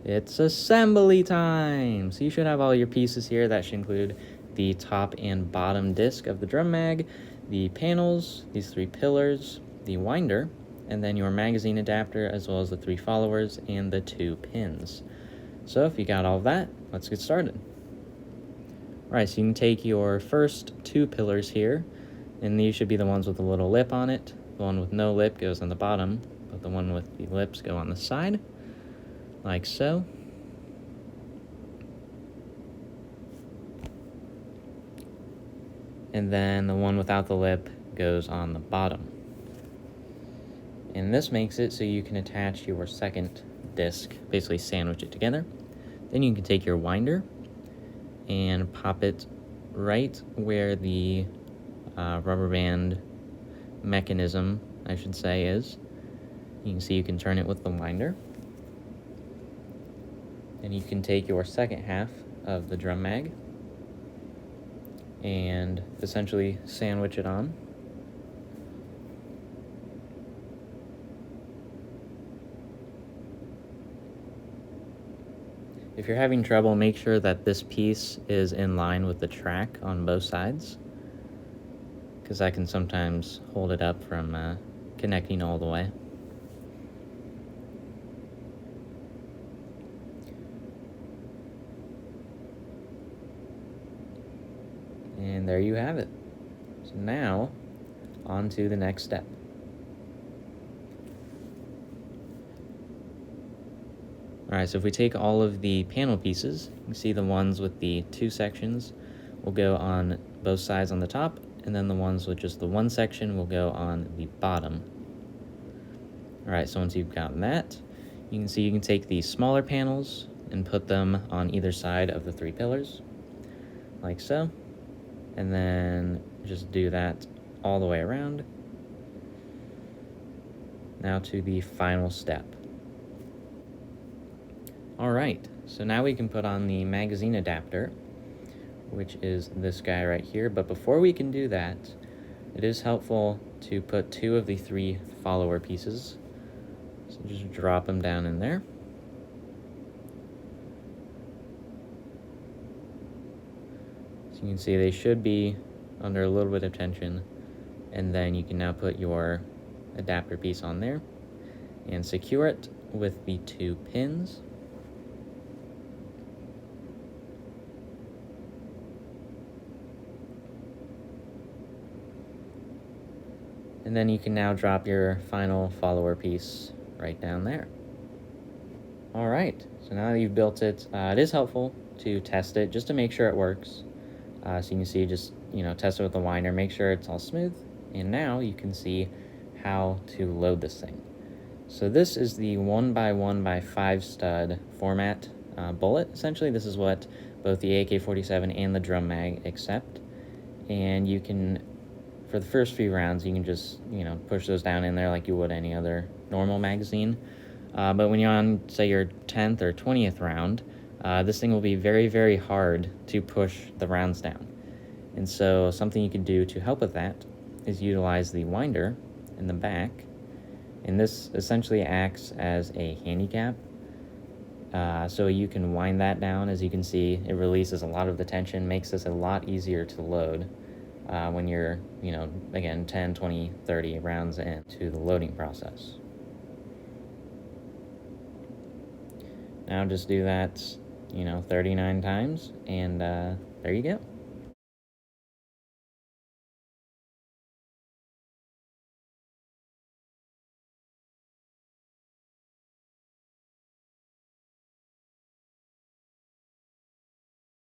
It's assembly time! So you should have all your pieces here. That should include the top and bottom disc of the drum mag, the panels, these 3 pillars, the winder, and then your magazine adapter, as well as the 3 followers and the 2 pins. So if you got all of that, let's get started. Alright, so you can take your first 2 pillars here, and these should be the ones with a little lip on it. The one with no lip goes on the bottom, but the one with the lips go on the side, like so. And then the one without the lip goes on the bottom. And this makes it so you can attach your second disc, basically sandwich it together. Then you can take your winder and pop it right where the rubber band mechanism, I should say, is. You can see you can turn it with the winder. And you can take your second half of the drum mag and essentially sandwich it on. If you're having trouble, make sure that this piece is in line with the track on both sides, because that can sometimes hold it up from connecting all the way. And there you have it. So now, on to the next step. Alright, so if we take all of the panel pieces, you can see the ones with the 2 sections will go on both sides on the top, and then the ones with just the 1 section will go on the bottom. Alright, so once you've gotten that, you can see you can take the smaller panels and put them on either side of the 3 pillars, like so. And then just do that all the way around. Now to the final step. Alright, so now we can put on the magazine adapter, which is this guy right here. But before we can do that, it is helpful to put 2 of the 3 follower pieces. So just drop them down in there. So you can see they should be under a little bit of tension. And then you can now put your adapter piece on there and secure it with the 2 pins. And then you can now drop your final follower piece right down there. All right, so now that you've built it, it is helpful to test it just to make sure it works. So you can see, just test it with the winder, make sure it's all smooth. And now you can see how to load this thing. So this is the 1x1x5 stud format bullet. Essentially, this is what both the AK-47 and the drum mag accept. And you can, for the first few rounds, you can just, push those down in there like you would any other normal magazine. But when you're on, say, your 10th or 20th round, this thing will be very, very hard to push the rounds down. And so something you can do to help with that is utilize the winder in the back. And this essentially acts as a handicap. So you can wind that down. As you can see, it releases a lot of the tension, makes this a lot easier to load when you're, again, 10, 20, 30 rounds into the loading process. Now just do that, 39 times, and there you go.